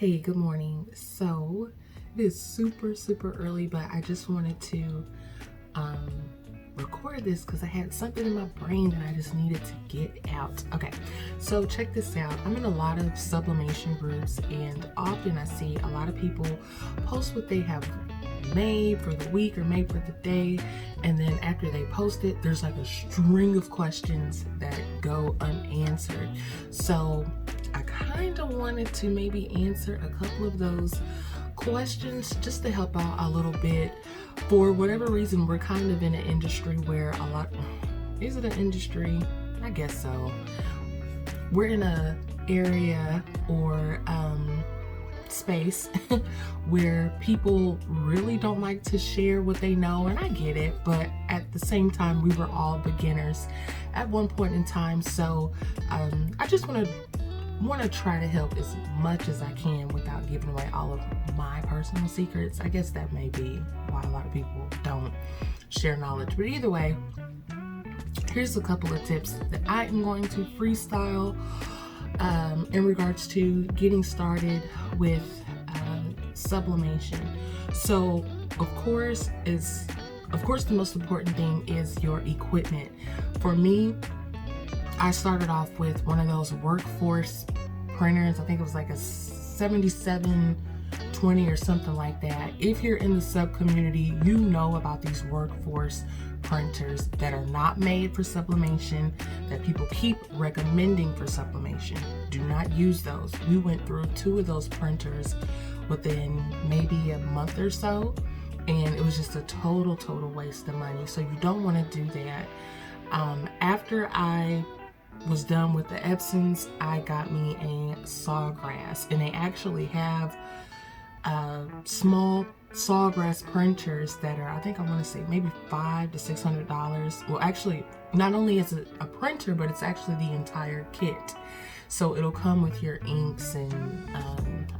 Hey, good morning. So it is super early, but I just wanted to record this because I had something in my brain that I just needed to get out. Okay, so check this out. I'm in a lot of sublimation groups, and often I see a lot of people post what they have made for the week or made for the day, and then after they post it, there's like a string of questions that go unanswered. So I kind of wanted to maybe answer a couple of those questions just to help out a little bit. For whatever reason, we're kind of in an industry where is it an industry? I guess so. We're in a area or space where people really don't like to share what they know, and I get it, but at the same time, we were all beginners at one point in time. So I just want to try to help as much as I can without giving away all of my personal secrets. I guess that may be why a lot of people don't share knowledge, but either way, here's a couple of tips that I am going to freestyle in regards to getting started with sublimation. So of course the most important thing is your equipment. For me, I started off with one of those workforce printers. I think it was like a 7720 or something like that. If you're in the sub community, you know about these workforce printers that are not made for sublimation, that people keep recommending for sublimation. Do not use those. We went through 2 of those printers within maybe a month or so, and it was just a total waste of money. So you don't want to do that. After I was done with the Epsons, I got me a Sawgrass, and they actually have small Sawgrass printers that are, I want to say maybe $500 to $600. Well, actually, not only is it a printer, but it's actually the entire kit. So it'll come with your inks and I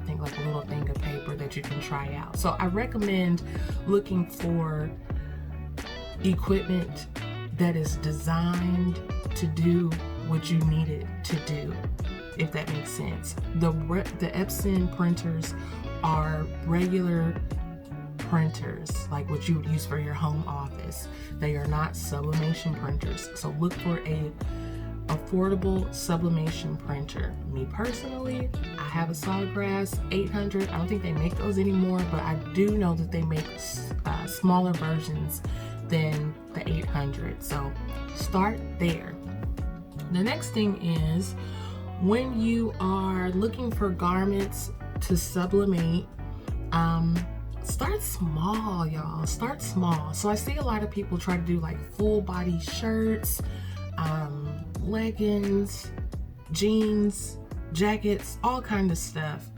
think like a little thing of paper that you can try out. So I recommend looking for equipment that is designed to do what you need it to do, if that makes sense. The Epson printers are regular printers, like what you would use for your home office. They are not sublimation printers. So look for a affordable sublimation printer. Me personally, I have a Sawgrass 800. I don't think they make those anymore, but I do know that they make smaller versions than the 800. So start there. The next thing is, when you are looking for garments to sublimate, start small, y'all. Start small. So I see a lot of people try to do like full body shirts, leggings, jeans, jackets, all kind of stuff.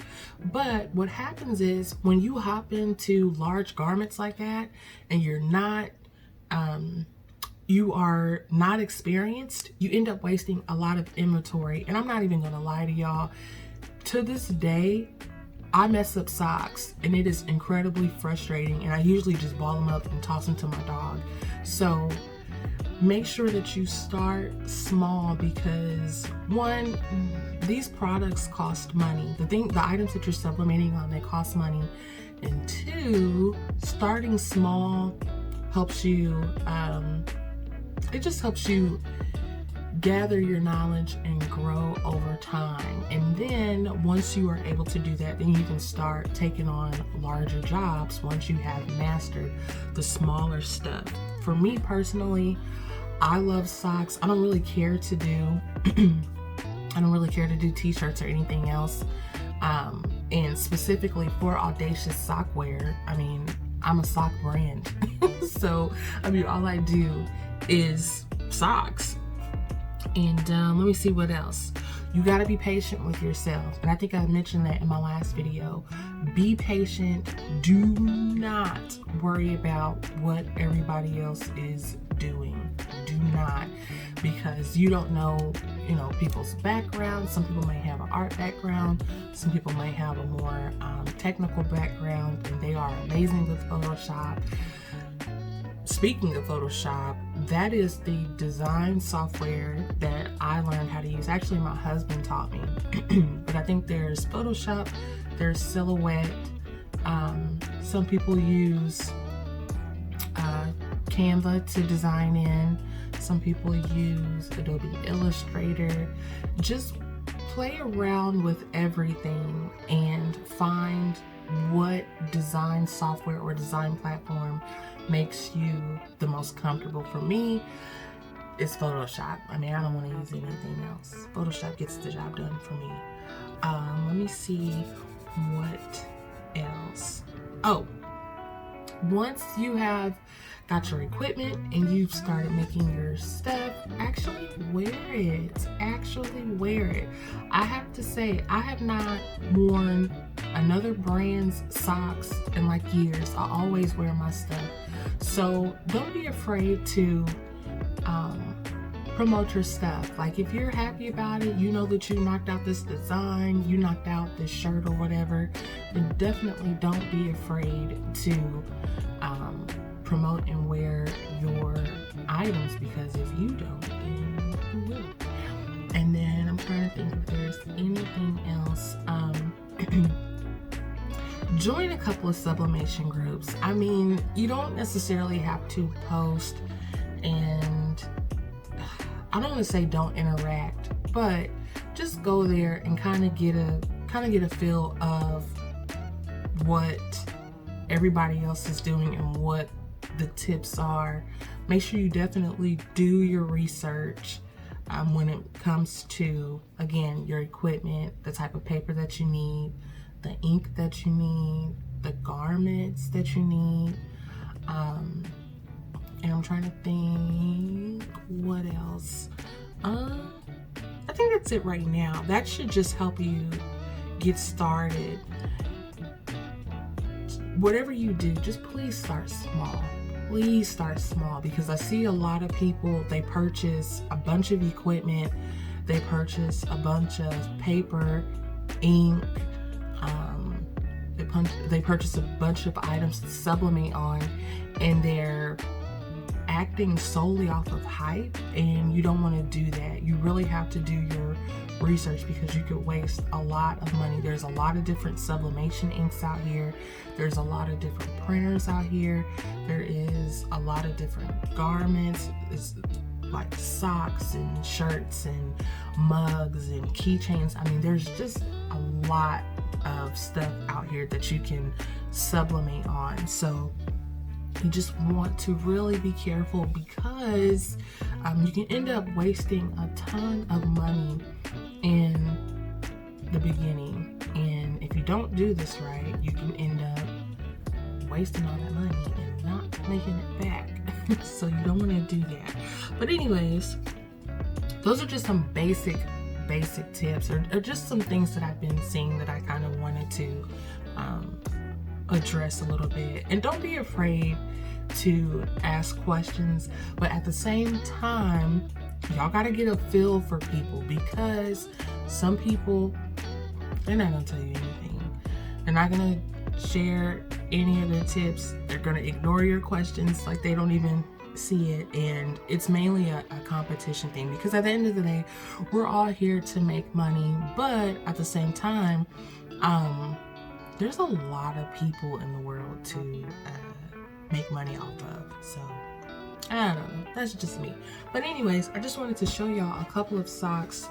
But what happens is when you hop into large garments like that and you are not experienced, you end up wasting a lot of inventory. And I'm not even gonna lie to y'all, to this day, I mess up socks and it is incredibly frustrating, and I usually just ball them up and toss them to my dog. So make sure that you start small, because one, these products cost money. The items that you're sublimating on, they cost money. And 2, starting small helps you, it just helps you gather your knowledge and grow over time. And then once you are able to do that, then you can start taking on larger jobs once you have mastered the smaller stuff. For me personally, I love socks. I don't really care to do t-shirts or anything else. And specifically for Audacious Sockwear, I'm a sock brand. So, all I do is socks. And let me see what else. You got to be patient with yourself. And I think I mentioned that in my last video. Be patient. Do not worry about what everybody else is doing. Do not, because you don't know, people's background. Some people may have an art background. Some people may have a more technical background, and they are amazing with Photoshop. Speaking of Photoshop, that is the design software that I learned how to use. Actually, my husband taught me. But I think there's Photoshop, there's Silhouette. Some people use Canva to design in. Some people use Adobe Illustrator. Just play around with everything and find what design software or design platform makes you the most comfortable. For me, it's Photoshop. I mean, I don't want to use anything else. Photoshop gets the job done for me. Let me see what else. Oh, once you have got your equipment and you've started making your stuff, actually wear it. Actually wear it. I have to say, I have not worn another brand's socks in like years. I always wear my stuff. So don't be afraid to promote your stuff. Like, if you're happy about it, you know that you knocked out this design, you knocked out this shirt or whatever, then definitely don't be afraid to promote and wear your items, because if you don't, then who will? And then I'm trying to think if there's anything else. Join a couple of sublimation groups. I mean, you don't necessarily have to post, and I don't want to say don't interact, but just go there and kind of get a feel of what everybody else is doing and what the tips are. Make sure you definitely do your research when it comes to, again, your equipment, the type of paper that you need, the ink that you need, the garments that you need. And I'm trying to think what else. I think that's it right now. That should just help you get started. Whatever you do, just please start small. Please start small, because I see a lot of people, they purchase a bunch of equipment, they purchase a bunch of paper, ink, they purchase a bunch of items to sublimate on, and they're acting solely off of hype, and you don't want to do that. You really have to do your research, because you could waste a lot of money. There's a lot of different sublimation inks out here. There's a lot of different printers out here. There is a lot of different garments. It's like socks and shirts and mugs and keychains. I mean, there's just a lot of stuff out here that you can sublimate on. So you just want to really be careful, because you can end up wasting a ton of money in the beginning. And if you don't do this right, you can end up wasting all that money and not making it back. So you don't want to do that. But anyways, those are just some basic tips, or just some things that I've been seeing that I kind of wanted to address a little bit. And don't be afraid to ask questions, but at the same time, y'all gotta get a feel for people, because some people, they're not gonna tell you anything. They're not gonna share any of their tips. They're gonna ignore your questions like they don't even see it. And it's mainly a competition thing, because at the end of the day, we're all here to make money, but at the same time, there's a lot of people in the world to make money off of. So I don't know, that's just me. But anyways, I just wanted to show y'all a couple of socks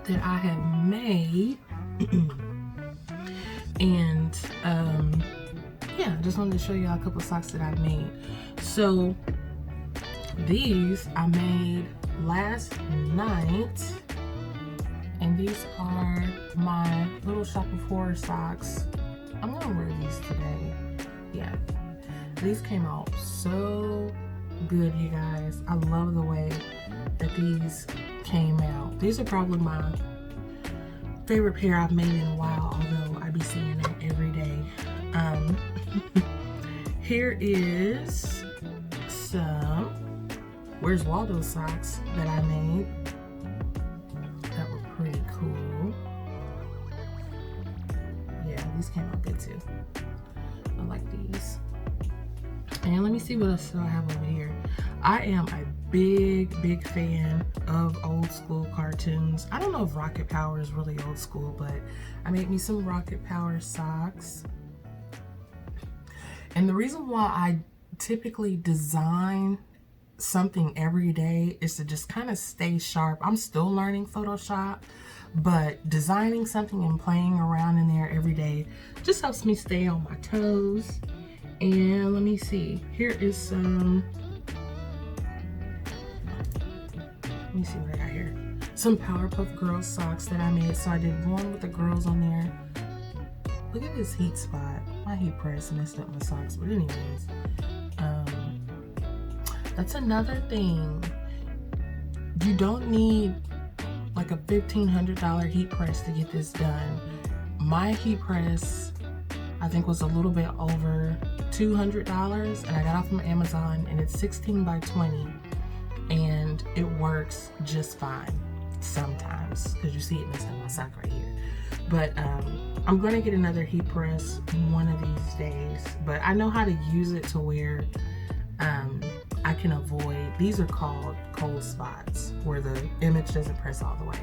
that I have made. And yeah, I just wanted to show y'all a couple of socks that I've made. So these I made last night, and these are my little Shop of Horror socks. I'm gonna wear these today. Yeah, these came out so good, you guys. I love the way that these came out. These are probably my favorite pair I've made in a while, although I be seeing them every day. Here is some Where's Waldo socks that I made that were pretty cool. Yeah, these came out good too. I like these. And let me see what else do I have over here. I am a big fan of old school cartoons. I don't know if Rocket Power is really old school, but I made me some Rocket Power socks. And the reason why I typically design something every day is to just kind of stay sharp. I'm still learning Photoshop, but designing something and playing around in there every day just helps me stay on my toes. And let me see, here is some, let me see what I got here. Some Powerpuff Girls socks that I made. So I did one with the girls on there. Look at this heat spot. My heat press messed up my socks, but anyways, that's another thing. You don't need like a $1,500 heat press to get this done. My heat press, I think, was a little bit over $200, and I got off from Amazon, and it's 16 by 20, and it works just fine sometimes, because you see it messed up my sock right here. But I'm gonna get another heat press one of these days, but I know how to use it to where I can avoid, these are called cold spots, where the image doesn't press all the way.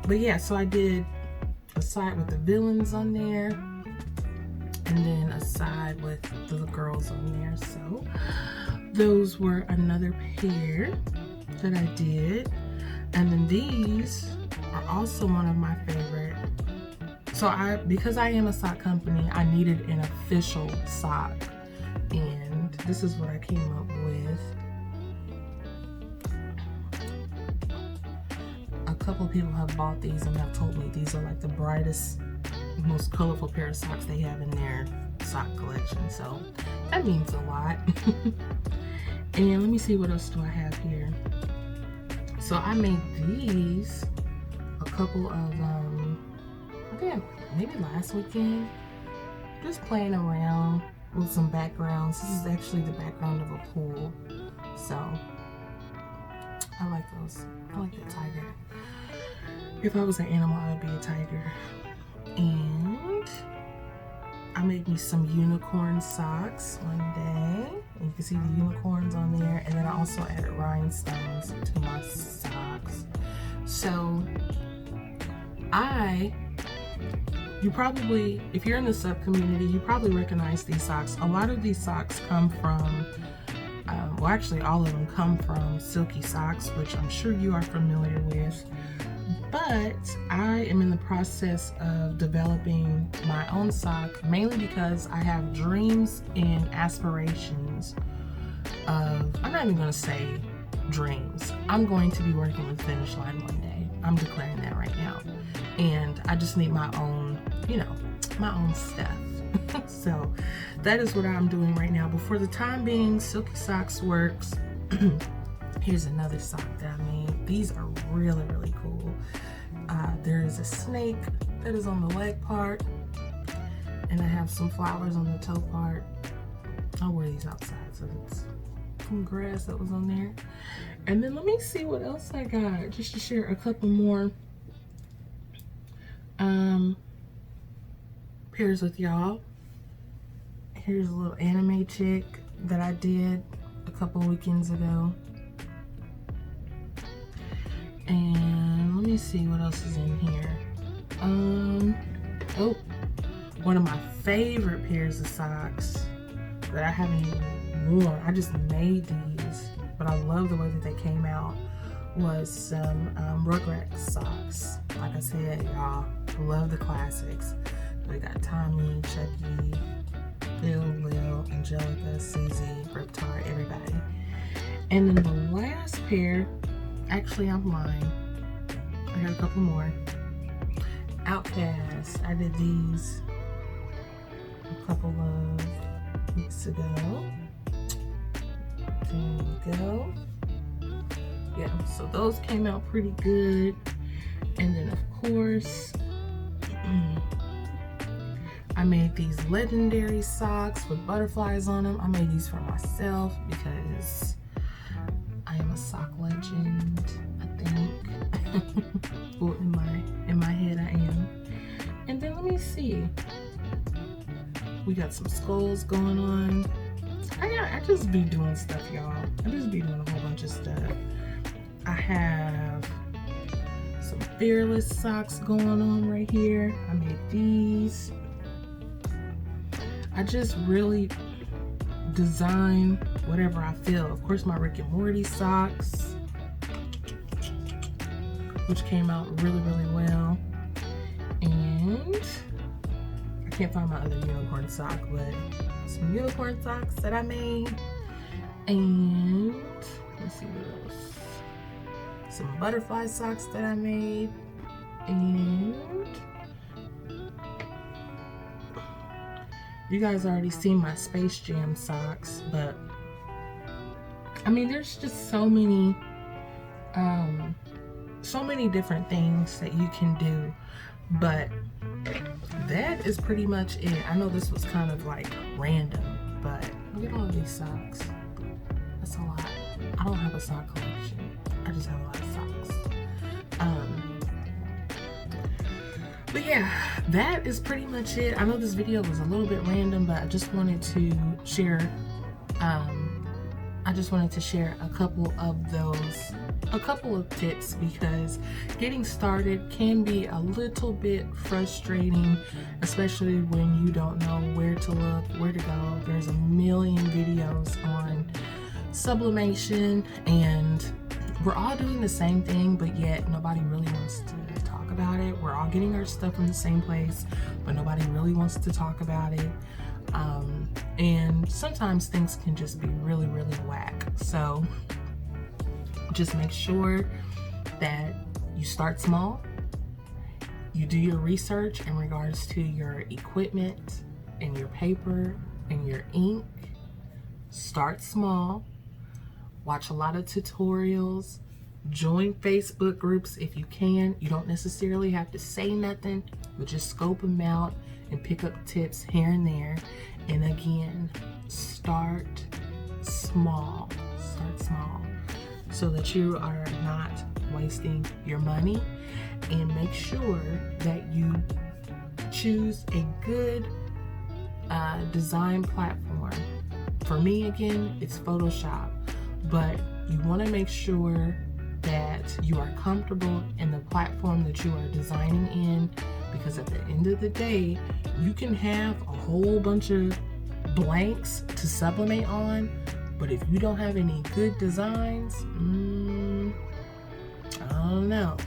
But yeah, so I did a side with the villains on there, and then a side with the girls on there. So those were another pair that I did. And then these are also one of my favorite. So because I am a sock company, I needed an official sock, and this is what I came up with. A couple of people have bought these and have told me these are like the brightest, most colorful pair of socks they have in their sock collection. So that means a lot. And let me see, what else do I have here? So I made these a couple of, I think maybe last weekend, just playing around with some backgrounds. This is actually the background of a pool. So I like those. I like the tiger. If I was an animal, I would be a tiger. And I made me some unicorn socks one day. You can see the unicorns on there. And then I also added rhinestones to my socks. So you probably, if you're in the sub community, you probably recognize these socks. A lot of these socks come from, well, actually all of them come from Silky Socks, which I'm sure you are familiar with. But I am in the process of developing my own sock, mainly because I have dreams and aspirations of, I'm not even going to say dreams. I'm going to be working with Finish Line one day. I'm declaring that right now. And I just need my own, my own stuff. So that is what I'm doing right now. But for the time being, Silky Socks works. Here's another sock that I made. These are really, really cool. There is a snake that is on the leg part, and I have some flowers on the toe part. I'll wear these outside, so it's some grass that was on there. And then let me see what else I got, just to share a couple more pairs with y'all. Here's a little anime chick that I did a couple weekends ago. And let me see what else is in here. Oh, one of my favorite pairs of socks that I haven't even worn. I just made these, but I love the way that they came out. Was some Rugrats socks. Like I said, y'all, love the classics. We got Tommy, Chucky, Bill, Lil, Angelica, Susie, Riptide, everybody. And then the last pair, actually I'm lying, I got a couple more. Outcast. I did these a couple of weeks ago. There we go. Yeah, so those came out pretty good. And then of course, I made these legendary socks with butterflies on them. I made these for myself because I am a sock legend, I think. Well, in my head I am. And then let me see. We got some skulls going on. I just be doing stuff, y'all. I just be doing a whole bunch of stuff. I have some Fearless socks going on right here. I made these. I just really design whatever I feel. Of course, my Rick and Morty socks, which came out really, really well. And I can't find my other unicorn sock, but some unicorn socks that I made. And let's see what else. Some butterfly socks that I made. And you guys already seen my Space Jam socks, but I mean, there's just so many different things that you can do, but that is pretty much it. I know this was kind of like random, but look at all of these socks. That's a lot. I don't have a sock collection. I just have a lot of socks. But yeah, that is pretty much it. I know this video was a little bit random, but I just wanted to share a couple of tips, because getting started can be a little bit frustrating, especially when you don't know where to look, where to go. There's a million videos on sublimation, and we're all doing the same thing, but yet nobody really wants to talk about it. We're all getting our stuff from the same place, but nobody really wants to talk about it. And sometimes things can just be really, really whack. So just make sure that you start small. You do your research in regards to your equipment and your paper and your ink. Start small. Watch a lot of tutorials. Join Facebook groups if you can. You don't necessarily have to say nothing, but just scope them out and pick up tips here and there. And again, start small. Start small so that you are not wasting your money, and make sure that you choose a good design platform. For me, again, it's Photoshop, but you want to make sure that you are comfortable in the platform that you are designing in, because at the end of the day, you can have a whole bunch of blanks to sublimate on, but if you don't have any good designs, I don't know.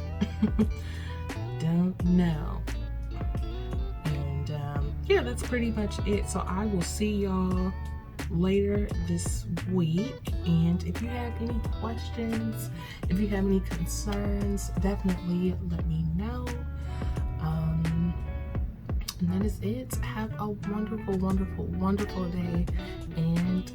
Don't know. And yeah, that's pretty much it. So I will see y'all later this week, and if you have any questions, if you have any concerns, definitely let me know. And that is it. Have a wonderful, wonderful, wonderful day, and